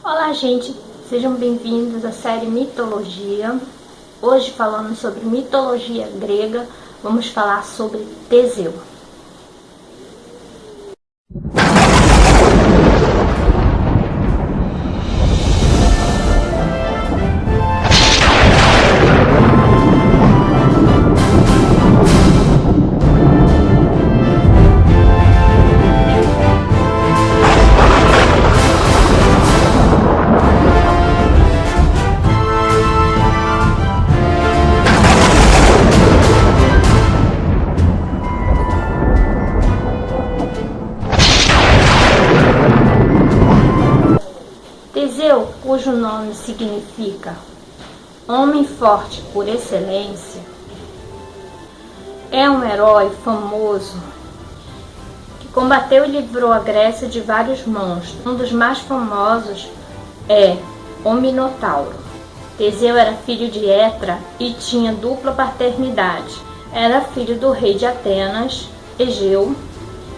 Olá, gente! Sejam bem-vindos à série Mitologia. Hoje, falando sobre mitologia grega, vamos falar sobre Teseu. Teseu, cujo nome significa homem forte por excelência, é um herói famoso que combateu e livrou a Grécia de vários monstros. Um dos mais famosos é o Minotauro. Teseu era filho de Etra e tinha dupla paternidade. Era filho do rei de Atenas, Egeu,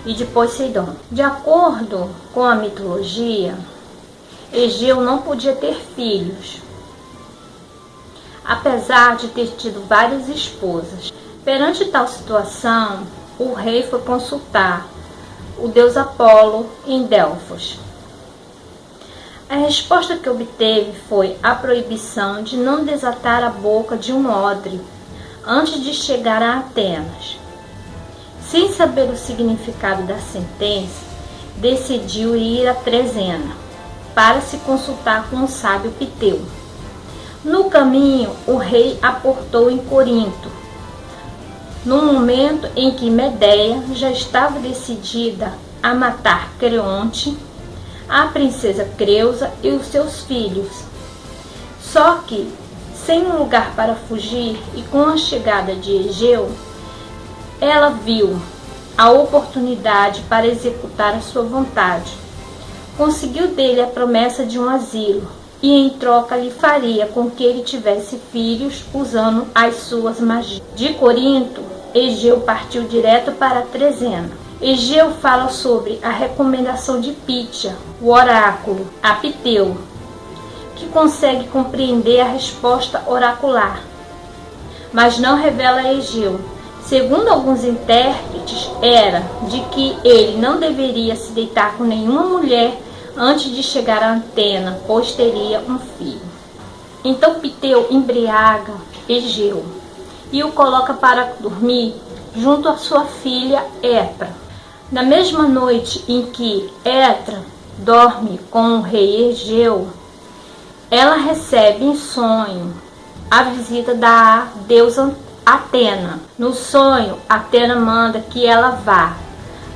e de Poseidon. De acordo com a mitologia, Egeu não podia ter filhos, apesar de ter tido várias esposas. Perante tal situação, o rei foi consultar o deus Apolo em Delfos. A resposta que obteve foi a proibição de não desatar a boca de um odre antes de chegar a Atenas. Sem saber o significado da sentença, decidiu ir a Trezena para se consultar com o sábio Piteu. No caminho, o rei aportou em Corinto, no momento em que Medeia já estava decidida a matar Creonte, a princesa Creusa e os seus filhos. Só que, sem um lugar para fugir e com a chegada de Egeu, ela viu a oportunidade para executar a sua vontade. Conseguiu dele a promessa de um asilo e em troca lhe faria com que ele tivesse filhos usando as suas magias. De Corinto, Egeu partiu direto para Trezena. Egeu fala sobre a recomendação de Pítia, o oráculo, a Piteu, que consegue compreender a resposta oracular, mas não revela a Egeu. Segundo alguns intérpretes, era de que ele não deveria se deitar com nenhuma mulher antes de chegar a Atena, pois teria um filho. Então Piteu embriaga Egeu e o coloca para dormir junto à sua filha Etra. Na mesma noite em que Etra dorme com o rei Egeu, ela recebe em sonho a visita da deusa Atena. No sonho, Atena manda que ela vá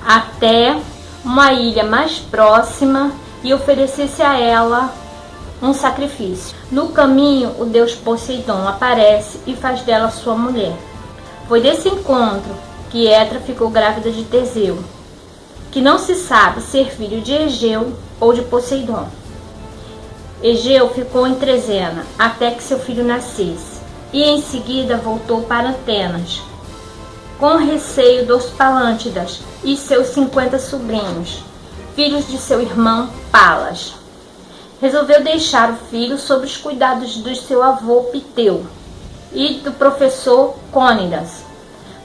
até uma ilha mais próxima e oferecesse a ela um sacrifício. No caminho, o deus Poseidon aparece e faz dela sua mulher. Foi desse encontro que Etra ficou grávida de Teseu, que não se sabe ser filho de Egeu ou de Poseidon. Egeu ficou em Trezena até que seu filho nascesse e em seguida voltou para Atenas, com receio dos Palântidas e seus 50 sobrinhos, filhos de seu irmão Palas. Resolveu deixar o filho sob os cuidados do seu avô Piteu e do professor Cônidas.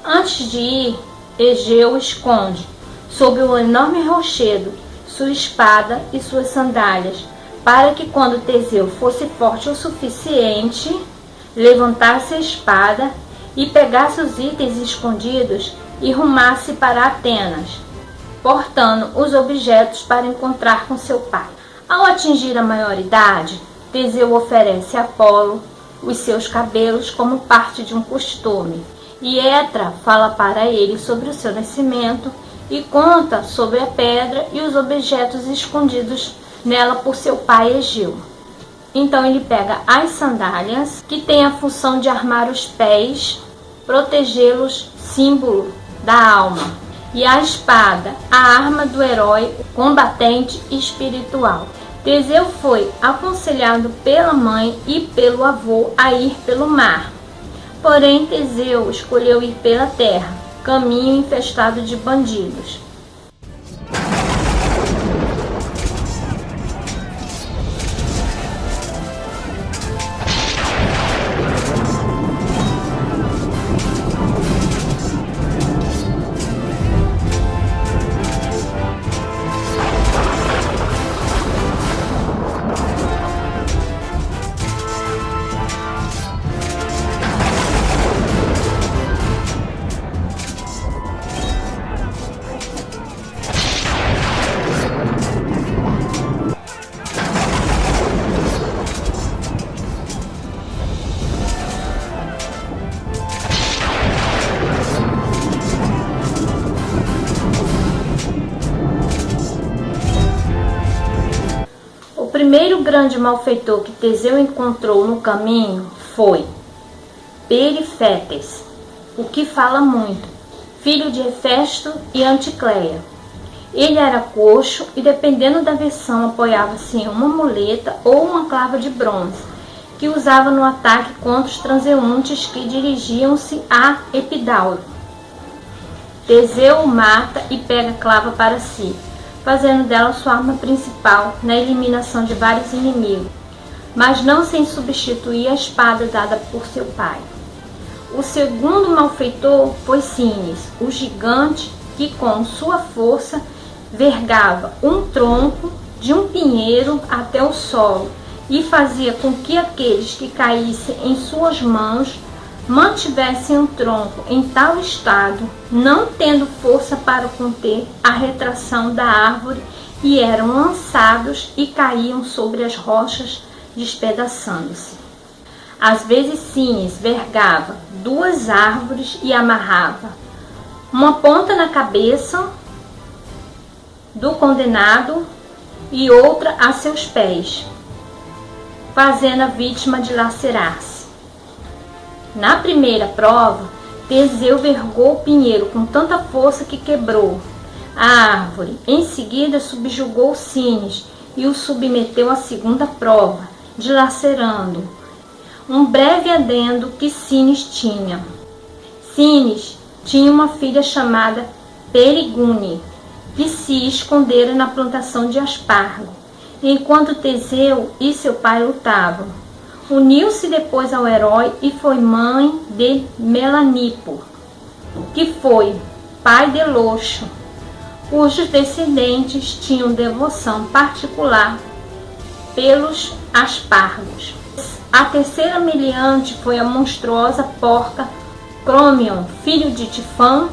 Antes de ir, Egeu esconde, sob um enorme rochedo, sua espada e suas sandálias, para que quando Teseu fosse forte o suficiente, levantasse a espada e pegasse os itens escondidos e rumasse para Atenas, portando os objetos para encontrar com seu pai. Ao atingir a maioridade, Teseu oferece a Apolo os seus cabelos como parte de um costume, e Etra fala para ele sobre o seu nascimento e conta sobre a pedra e os objetos escondidos nela por seu pai Egeu. Então ele pega as sandálias, que têm a função de armar os pés, protegê-los, símbolo da alma, e a espada, a arma do herói combatente espiritual. Teseu foi aconselhado pela mãe e pelo avô a ir pelo mar. Porém, Teseu escolheu ir pela terra, caminho infestado de bandidos. primeiro grande malfeitor que Teseu encontrou no caminho foi Perifétes, o que fala muito, filho de Hefesto e Anticleia. Ele era coxo e, dependendo da versão, apoiava-se em uma muleta ou uma clava de bronze, que usava no ataque contra os transeuntes que dirigiam-se a Epidauro. Teseu o mata e pega a clava para si, fazendo dela sua arma principal na eliminação de vários inimigos, mas não sem substituir a espada dada por seu pai. O segundo malfeitor foi Cínies, o gigante que com sua força vergava um tronco de um pinheiro até o solo e fazia com que aqueles que caíssem em suas mãos mantivessem o tronco em tal estado, não tendo força para conter a retração da árvore, e eram lançados e caíam sobre as rochas, despedaçando-se. Às vezes Cínies vergava 2 árvores e amarrava uma ponta na cabeça do condenado e outra a seus pés, fazendo a vítima dilacerar-se. Na primeira prova, Teseu vergou o pinheiro com tanta força que quebrou a árvore. Em seguida, subjugou Cínies e o submeteu à segunda prova, dilacerando. Um breve adendo que Cínies tinha. Cínies tinha uma filha chamada Perigune, que se escondera na plantação de aspargo, enquanto Teseu e seu pai lutavam. Uniu-se depois ao herói e foi mãe de Melanipo, que foi pai de Loxo, cujos descendentes tinham devoção particular pelos aspargos. A terceira meliante foi a monstruosa porca Cromion, filho de Tifão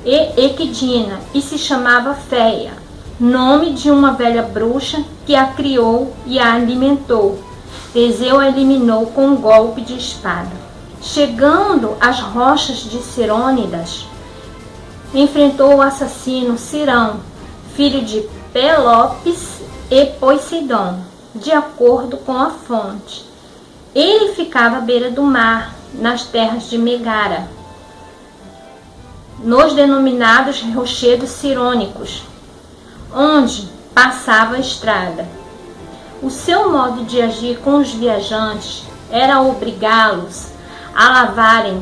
e Equidna, e se chamava Feia, nome de uma velha bruxa que a criou e a alimentou. Teseu a eliminou com um golpe de espada. Chegando às rochas de Cirônidas, enfrentou o assassino Cirão, filho de Pelopes e Poseidon, de acordo com a fonte. Ele ficava à beira do mar, nas terras de Megara, nos denominados rochedos cirônicos, onde passava a estrada. O seu modo de agir com os viajantes era obrigá-los a lavarem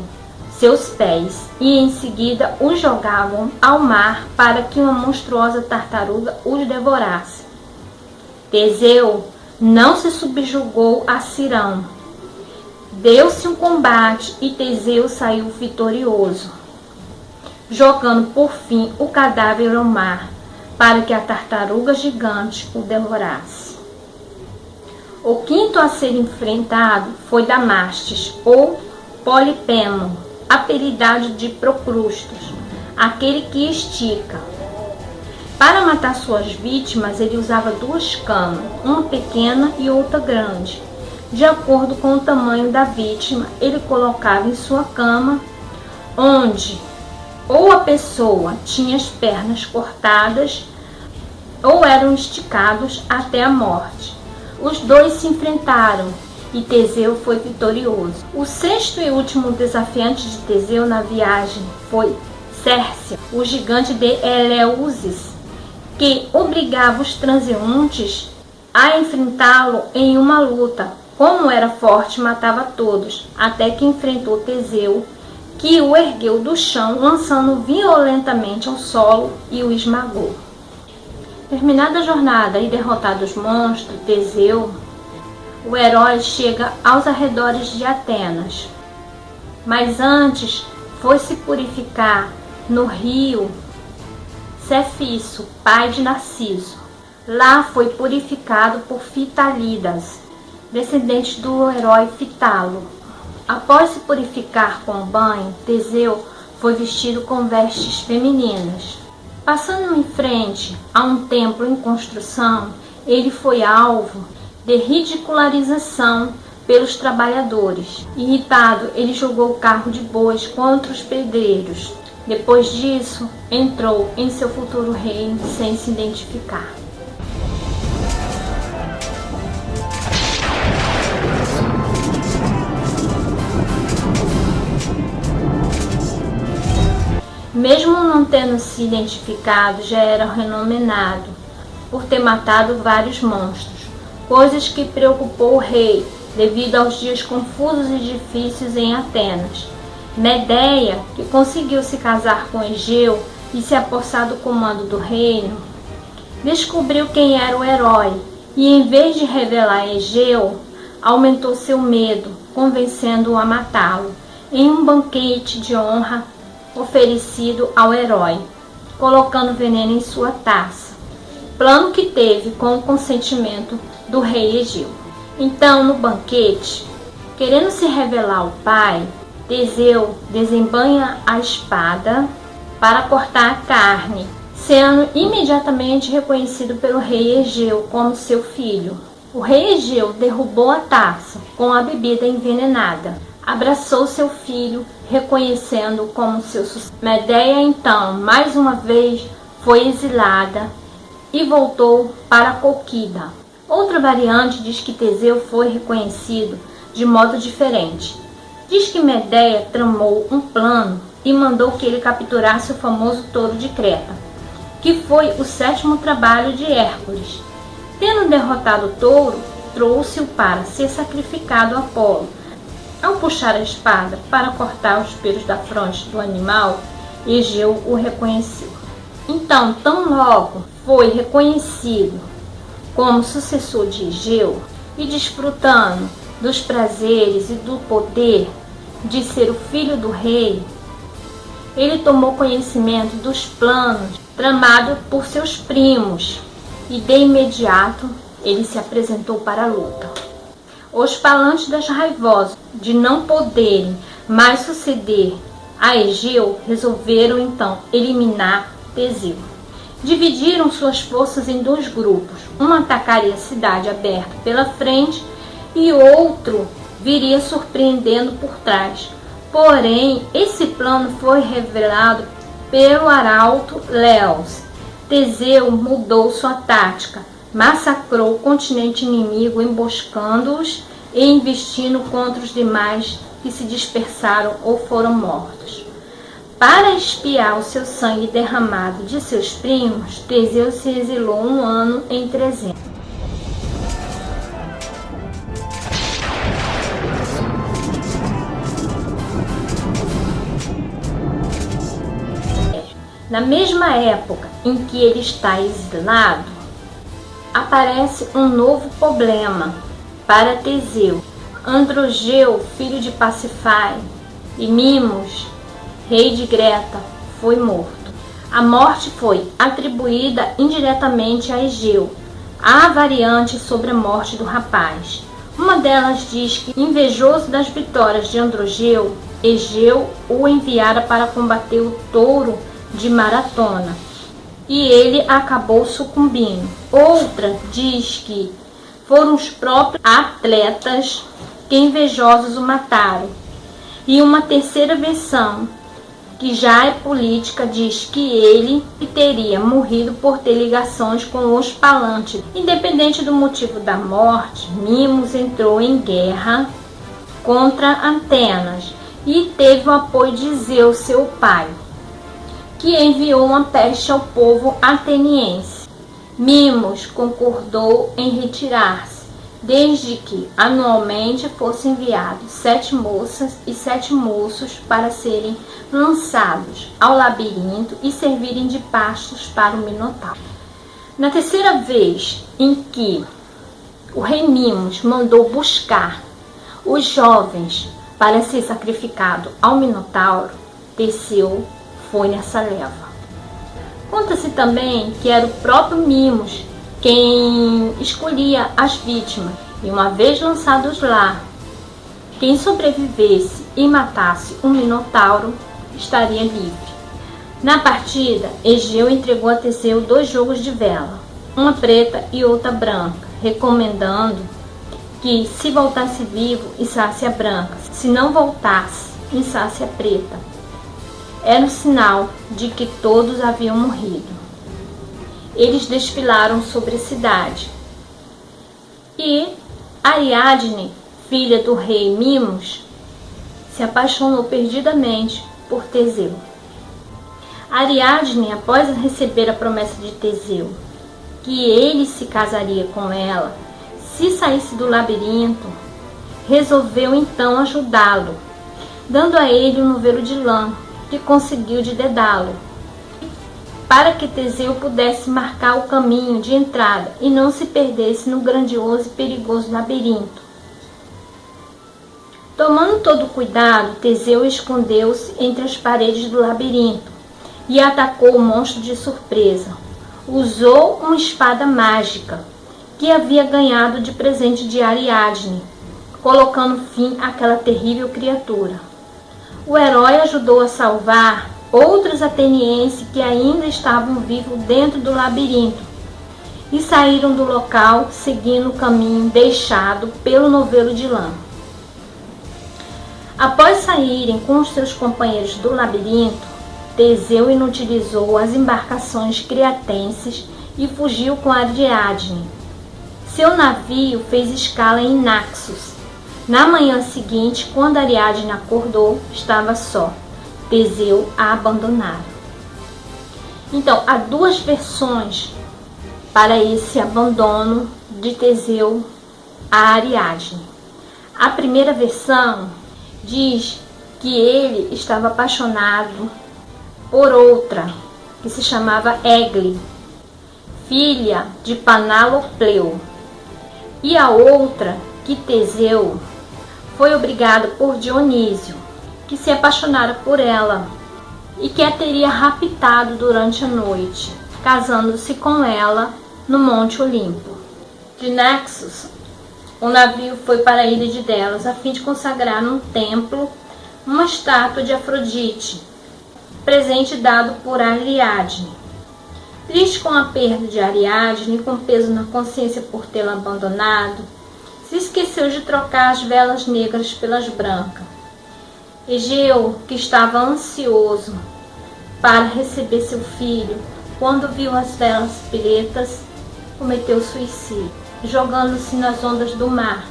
seus pés e em seguida os jogavam ao mar para que uma monstruosa tartaruga os devorasse. Teseu não se subjugou a Cirão. Deu-se um combate e Teseu saiu vitorioso, jogando por fim o cadáver ao mar, para que a tartaruga gigante o devorasse. O quinto a ser enfrentado foi Damastes, ou Polipemo, apelidado de Procrustos, aquele que estica. Para matar suas vítimas, ele usava 2 camas, uma pequena e outra grande. De acordo com o tamanho da vítima, ele colocava em sua cama, onde ou a pessoa tinha as pernas cortadas ou eram esticados até a morte. Os 2 se enfrentaram e Teseu foi vitorioso. O sexto e último desafiante de Teseu na viagem foi Cércia, o gigante de Eleusis, que obrigava os transeuntes a enfrentá-lo em uma luta. Como era forte, matava todos, até que enfrentou Teseu, que o ergueu do chão, lançando violentamente ao solo e o esmagou. Terminada a jornada e derrotados os monstros, Teseu, o herói, chega aos arredores de Atenas. Mas antes foi se purificar no rio Cefisso, pai de Narciso. Lá foi purificado por Fitalidas, descendente do herói Fitalo. Após se purificar com o banho, Teseu foi vestido com vestes femininas. Passando em frente a um templo em construção, ele foi alvo de ridicularização pelos trabalhadores. Irritado, ele jogou o carro de bois contra os pedreiros. Depois disso, entrou em seu futuro reino sem se identificar. Mesmo não tendo se identificado, já era renomeado por ter matado vários monstros, coisas que preocupou o rei devido aos dias confusos e difíceis em Atenas. Medeia, que conseguiu se casar com Egeu e se apossar do comando do reino, descobriu quem era o herói e, em vez de revelar Egeu, aumentou seu medo, convencendo-o a matá-lo em um banquete de honra oferecido ao herói, colocando veneno em sua taça, plano que teve com o consentimento do rei Egeu. Então, no banquete, querendo se revelar ao pai, Teseu desembanha a espada para cortar a carne, sendo imediatamente reconhecido pelo rei Egeu como seu filho. O rei Egeu derrubou a taça com a bebida envenenada, abraçou seu filho, reconhecendo-o como seu sucessor. Medeia, então, mais uma vez, foi exilada e voltou para Colquida. Outra variante diz que Teseu foi reconhecido de modo diferente. Diz que Medeia tramou um plano e mandou que ele capturasse o famoso touro de Creta, que foi o 7º trabalho de Hércules. Tendo derrotado o touro, trouxe-o para ser sacrificado a Apolo. Ao puxar a espada para cortar os pelos da fronte do animal, Egeu o reconheceu. Então, tão logo foi reconhecido como sucessor de Egeu e desfrutando dos prazeres e do poder de ser o filho do rei, ele tomou conhecimento dos planos tramados por seus primos e de imediato ele se apresentou para a luta. Os Palantidas, raivosos de não poderem mais suceder a Egeu, resolveram então eliminar Teseu. Dividiram suas forças em 2 grupos. Um atacaria a cidade aberta pela frente e outro viria surpreendendo por trás. Porém, esse plano foi revelado pelo arauto Léus. Teseu mudou sua tática, massacrou o continente inimigo, emboscando-os e investindo contra os demais que se dispersaram ou foram mortos. Para expiar o seu sangue derramado de seus primos, Teseu se exilou 1 ano em 300. Na mesma época em que ele está exilado, aparece um novo problema para Teseu. Androgeu, filho de Pasífae, e Mimos, rei de Creta, foi morto. A morte foi atribuída indiretamente a Egeu. Há variantes sobre a morte do rapaz. Uma delas diz que, invejoso das vitórias de Androgeu, Egeu o enviara para combater o touro de Maratona, e ele acabou sucumbindo. Outra diz que foram os próprios atletas que invejosos o mataram. E uma terceira versão, que já é política, diz que ele teria morrido por ter ligações com os Palântidas. Independente do motivo da morte, Mimos entrou em guerra contra Atenas e teve o apoio de Zeus, seu pai, que enviou uma peste ao povo ateniense. Mimos concordou em retirar-se, desde que anualmente fossem enviados 7 moças e 7 moços para serem lançados ao labirinto e servirem de pastos para o Minotauro. Na terceira vez em que o rei Mimos mandou buscar os jovens para ser sacrificado ao Minotauro, Teseu foi nessa leva. Conta-se também que era o próprio Mimos quem escolhia as vítimas, e uma vez lançados lá, quem sobrevivesse e matasse um Minotauro estaria livre. Na partida, Egeu entregou a Teseu 2 jogos de vela, uma preta e outra branca, recomendando que, se voltasse vivo, içasse a branca, se não voltasse, içasse a preta. Era um sinal de que todos haviam morrido. Eles desfilaram sobre a cidade. E Ariadne, filha do rei Mimos, se apaixonou perdidamente por Teseu. Ariadne, após receber a promessa de Teseu, que ele se casaria com ela, se saísse do labirinto, resolveu então ajudá-lo, dando a ele um novelo de lã, que conseguiu de dedá-lo, para que Teseu pudesse marcar o caminho de entrada e não se perdesse no grandioso e perigoso labirinto. Tomando todo o cuidado, Teseu escondeu-se entre as paredes do labirinto e atacou o monstro de surpresa. Usou uma espada mágica que havia ganhado de presente de Ariadne, colocando fim àquela terrível criatura. O herói ajudou a salvar outros atenienses que ainda estavam vivos dentro do labirinto e saíram do local seguindo o caminho deixado pelo novelo de lã. Após saírem com os seus companheiros do labirinto, Teseu inutilizou as embarcações cretenses e fugiu com Ariadne. Seu navio fez escala em Naxos. Na manhã seguinte, quando Ariadne acordou, estava só. Teseu a abandonara. Então, há duas versões para esse abandono de Teseu a Ariadne. A primeira versão diz que ele estava apaixonado por outra, que se chamava Egle, filha de Panalopleu, e a outra que Teseu foi obrigado por Dionísio, que se apaixonara por ela e que a teria raptado durante a noite, casando-se com ela no Monte Olimpo. De Naxos, o navio foi para a ilha de Delos a fim de consagrar num templo uma estátua de Afrodite, presente dado por Ariadne. Triste com a perda de Ariadne e com peso na consciência por tê-la abandonado, se esqueceu de trocar as velas negras pelas brancas. Egeu, que estava ansioso para receber seu filho, quando viu as velas pretas, cometeu suicídio, jogando-se nas ondas do mar,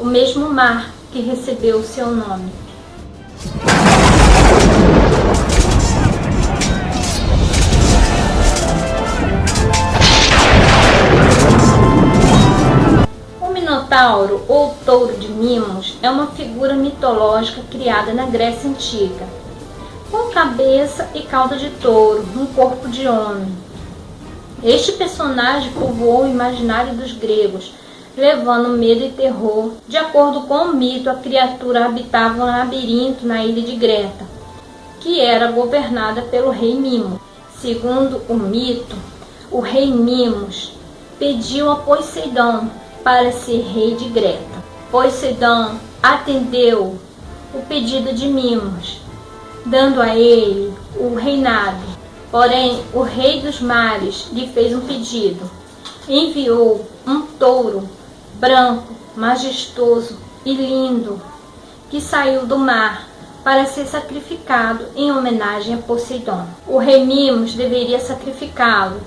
o mesmo mar que recebeu o seu nome. O Minotauro, ou touro de Mimos, é uma figura mitológica criada na Grécia Antiga, com cabeça e cauda de touro, um corpo de homem. Este personagem povoou o imaginário dos gregos, levando medo e terror. De acordo com o mito, a criatura habitava um labirinto na ilha de Creta, que era governada pelo rei Mimos. Segundo o mito, o rei Mimos pediu a Poseidon para ser rei de Creta. Poseidon atendeu o pedido de Mimos, dando a ele o reinado. Porém, o rei dos mares lhe fez um pedido. Enviou um touro branco, majestoso e lindo, que saiu do mar para ser sacrificado em homenagem a Poseidon. O rei Mimos deveria sacrificá-lo,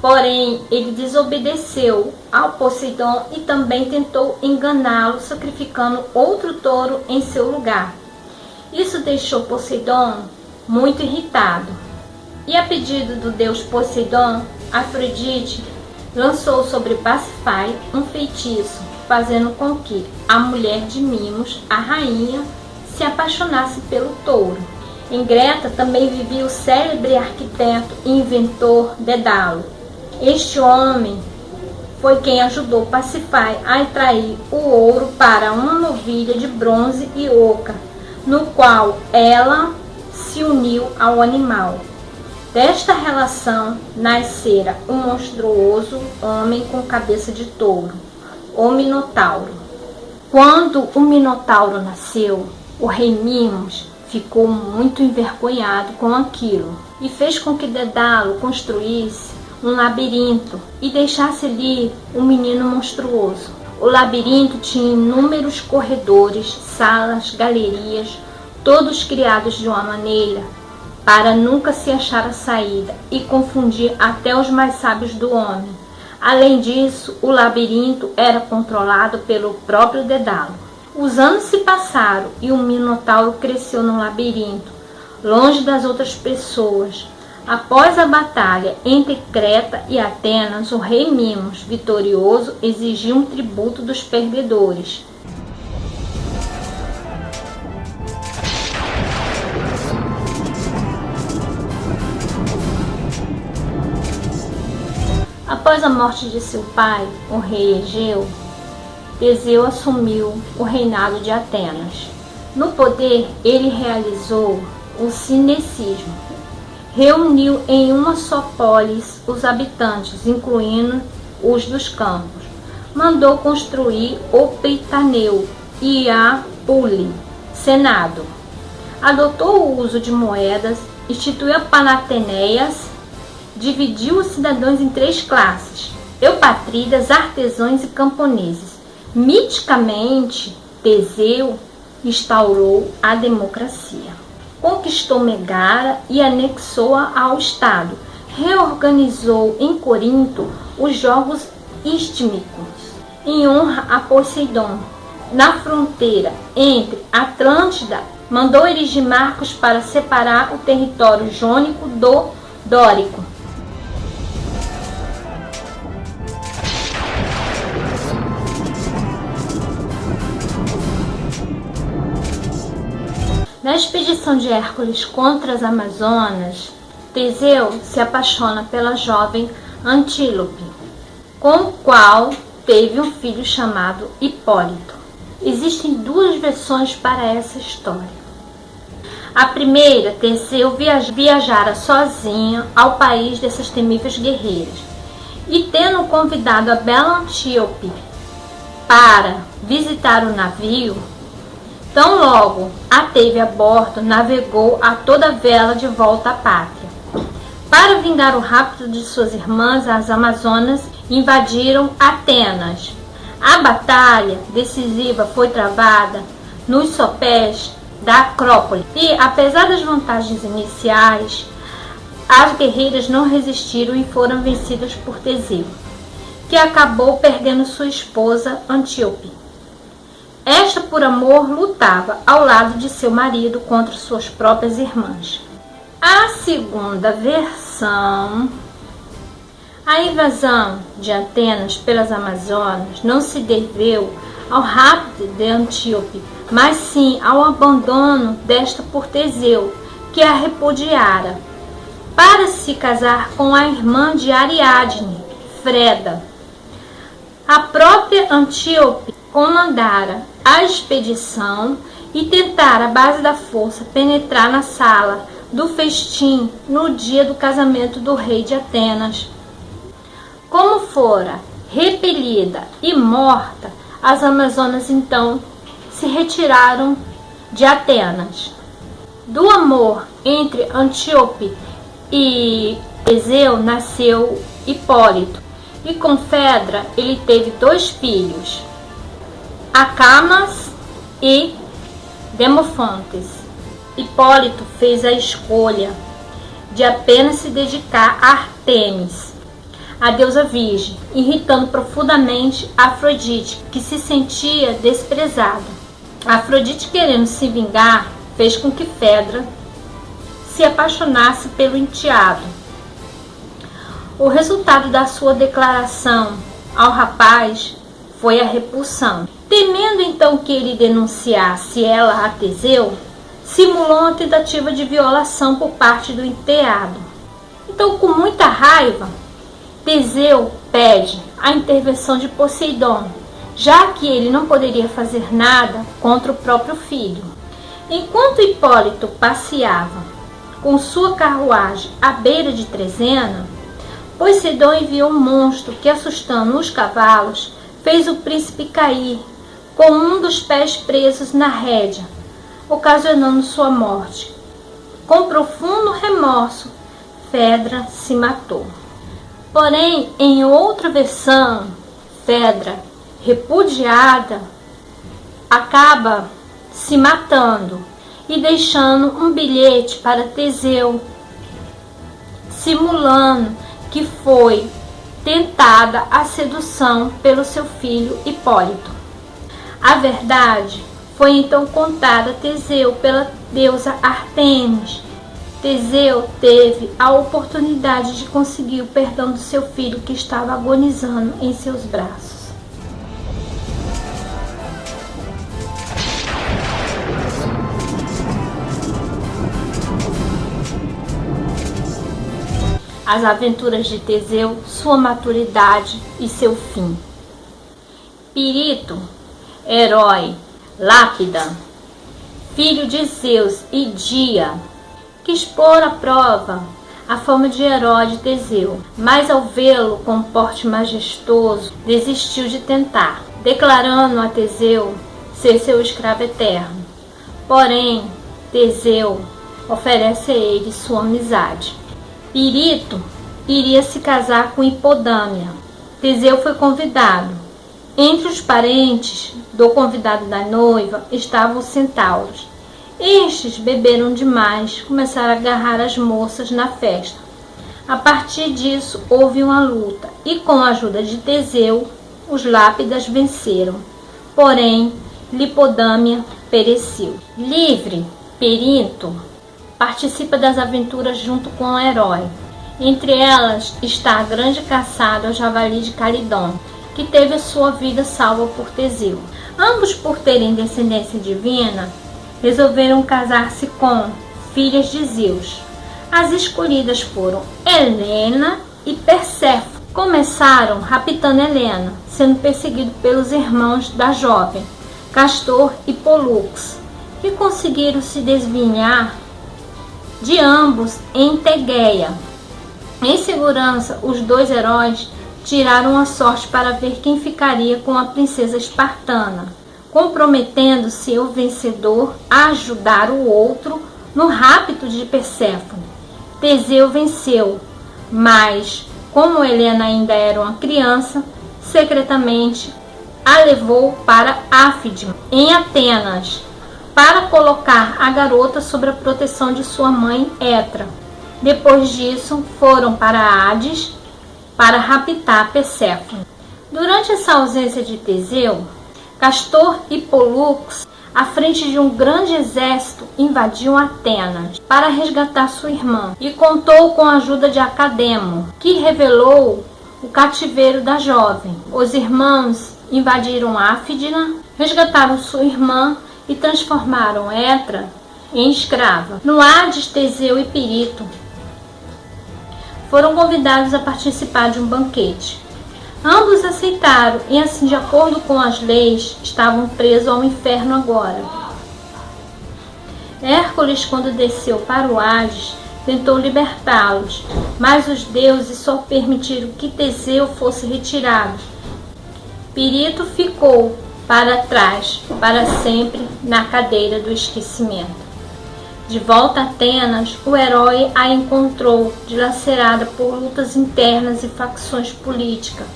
porém ele desobedeceu ao Poseidon e também tentou enganá-lo, sacrificando outro touro em seu lugar. Isso deixou Poseidon muito irritado. E a pedido do deus Poseidon, Afrodite lançou sobre Pasífae um feitiço, fazendo com que a mulher de Mimos, a rainha, se apaixonasse pelo touro. Em Creta também vivia o célebre arquiteto e inventor Dédalo. Este homem foi quem ajudou Pasífae a extrair o ouro para uma novilha de bronze e oca, no qual ela se uniu ao animal. Desta relação nascera um monstruoso homem com cabeça de touro, o Minotauro. Quando o Minotauro nasceu, o rei Mimos ficou muito envergonhado com aquilo e fez com que Dédalo construísse um labirinto e deixasse ali um menino monstruoso. O labirinto tinha inúmeros corredores, salas, galerias, todos criados de uma maneira para nunca se achar a saída e confundir até os mais sábios do homem. Além disso, o labirinto era controlado pelo próprio Dédalo. Os anos se passaram e o Minotauro cresceu no labirinto, longe das outras pessoas, Após a batalha entre Creta e Atenas, o rei Minos, vitorioso, exigiu um tributo dos perdedores. Após a morte de seu pai, o rei Egeu, Teseu assumiu o reinado de Atenas. No poder, ele realizou o cinecismo. Reuniu em uma só polis os habitantes, incluindo os dos campos. Mandou construir o Prytaneu e a Pule, Senado. Adotou o uso de moedas, instituiu a Panateneias, dividiu os cidadãos em 3 classes: eupatrídas, artesãos e camponeses. Miticamente, Teseu instaurou a democracia. Conquistou Megara e anexou-a ao Estado. Reorganizou em Corinto os Jogos Istmicos, em honra a Poseidon. Na fronteira entre Atlântida, mandou erigir marcos para separar o território jônico do dórico. Na expedição de Hércules contra as Amazonas, Teseu se apaixona pela jovem Antílope, com o qual teve um filho chamado Hipólito. Existem 2 versões para essa história. A primeira, Teseu viajara sozinho ao país dessas temíveis guerreiras, e tendo convidado a bela Antíope para visitar o navio, tão logo a teve a bordo, navegou a toda vela de volta à pátria. Para vingar o rapto de suas irmãs, as Amazonas invadiram Atenas. A batalha decisiva foi travada nos sopés da Acrópole e, apesar das vantagens iniciais, as guerreiras não resistiram e foram vencidas por Teseu, que acabou perdendo sua esposa Antíope. Esta, por amor, lutava ao lado de seu marido contra suas próprias irmãs. A segunda versão, a invasão de Atenas pelas Amazonas não se deveu ao rapto de Antíope, mas sim ao abandono desta por Teseu, que a repudiara, para se casar com a irmã de Ariadne, Freda. A própria Antíope comandara a expedição e tentara, à base da força, penetrar na sala do festim no dia do casamento do rei de Atenas. Como fora repelida e morta, as Amazonas então se retiraram de Atenas. Do amor entre Antíope e Teseu nasceu Hipólito, e com Fedra ele teve 2 filhos, Acamas e Demofontes. Hipólito fez a escolha de apenas se dedicar a Ártemis, a deusa virgem, irritando profundamente Afrodite, que se sentia desprezada. Afrodite, querendo se vingar, fez com que Fedra se apaixonasse pelo enteado. O resultado da sua declaração ao rapaz foi a repulsão. Temendo então que ele denunciasse ela a Teseu, simulou uma tentativa de violação por parte do enteado. Então, com muita raiva, Teseu pede a intervenção de Poseidon, já que ele não poderia fazer nada contra o próprio filho. Enquanto Hipólito passeava com sua carruagem à beira de Trezena, Poseidon enviou um monstro que, assustando os cavalos, fez o príncipe cair com um dos pés presos na rédea, ocasionando sua morte. Com profundo remorso, Fedra se matou. Porém, em outra versão, Fedra, repudiada, acaba se matando e deixando um bilhete para Teseu, simulando que foi tentada a sedução pelo seu filho Hipólito. A verdade foi então contada a Teseu pela deusa Ártemis, Teseu teve a oportunidade de conseguir o perdão do seu filho que estava agonizando em seus braços. As aventuras de Teseu, sua maturidade e seu fim. Pirito, herói, Lápida, filho de Zeus e Dia, quis pôr à prova a fama de herói de Teseu, mas ao vê-lo com um porte majestoso, desistiu de tentar, declarando a Teseu ser seu escravo eterno. Porém, Teseu oferece a ele sua amizade. Pirito iria se casar com Hipodâmia. Teseu foi convidado. Entre os parentes do convidado da noiva estavam os centauros. Estes beberam demais, começaram a agarrar as moças na festa. A partir disso, houve uma luta, e com a ajuda de Teseu, os Lápidas venceram. Porém, Hipodâmia pereceu. Livre, Pirito participa das aventuras junto com o herói. Entre elas está a grande caçada ao javali de Calidon, que teve a sua vida salva por Teseu. Ambos, por terem descendência divina, resolveram casar-se com filhas de Zeus. As escolhidas foram Helena e Perséfone. Começaram raptando Helena, sendo perseguido pelos irmãos da jovem, Castor e Pólux, que conseguiram se desviar de ambos em Tegeia. Em segurança, os dois heróis tiraram a sorte para ver quem ficaria com a princesa espartana, comprometendo-se o vencedor a ajudar o outro no rapto de Perséfone. Teseu venceu, mas, como Helena ainda era uma criança, secretamente a levou para Áfide, em Atenas, para colocar a garota sob a proteção de sua mãe Etra. Depois disso, foram para Hades para raptar Perséfone. Durante essa ausência de Teseu, Castor e Pólux, à frente de um grande exército, invadiam Atenas para resgatar sua irmã e contou com a ajuda de Academo, que revelou o cativeiro da jovem. Os irmãos invadiram Áfidna, resgataram sua irmã e transformaram Etra em escrava. No Hades, Teseu e Pirito foram convidados a participar de um banquete. Ambos aceitaram e, assim, de acordo com as leis, estavam presos ao inferno agora. Hércules, quando desceu para o Hades, tentou libertá-los, mas os deuses só permitiram que Teseu fosse retirado. Pirito ficou para trás, para sempre, na cadeira do esquecimento. De volta a Atenas, o herói a encontrou, dilacerada por lutas internas e facções políticas.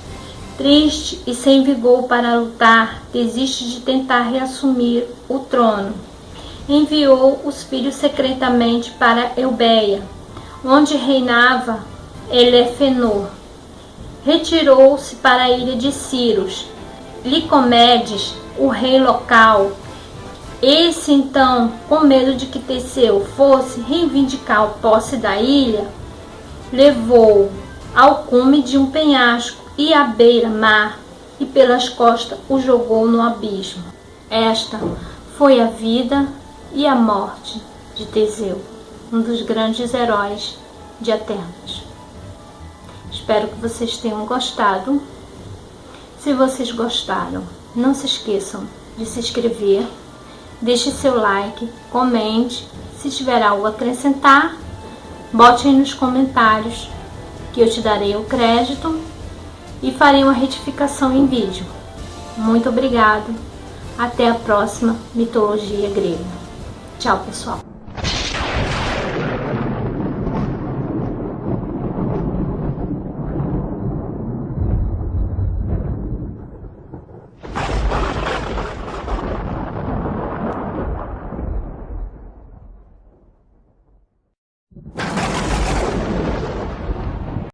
Triste e sem vigor para lutar, desiste de tentar reassumir o trono. Enviou os filhos secretamente para Eubeia, onde reinava Elefenor. Retirou-se para a ilha de Ciros. Licomedes, o rei local, esse então, com medo de que Teseu fosse reivindicar a posse da ilha, levou-o ao cume de um penhasco e à beira-mar, e pelas costas o jogou no abismo. Esta foi a vida e a morte de Teseu, um dos grandes heróis de Atenas. Espero que vocês tenham gostado. Se vocês gostaram, não se esqueçam de se inscrever, deixe seu like, comente. Se tiver algo a acrescentar, bote aí nos comentários que eu te darei o crédito e farei uma retificação em vídeo. Muito obrigado. Até a próxima Mitologia Grega. Tchau, pessoal.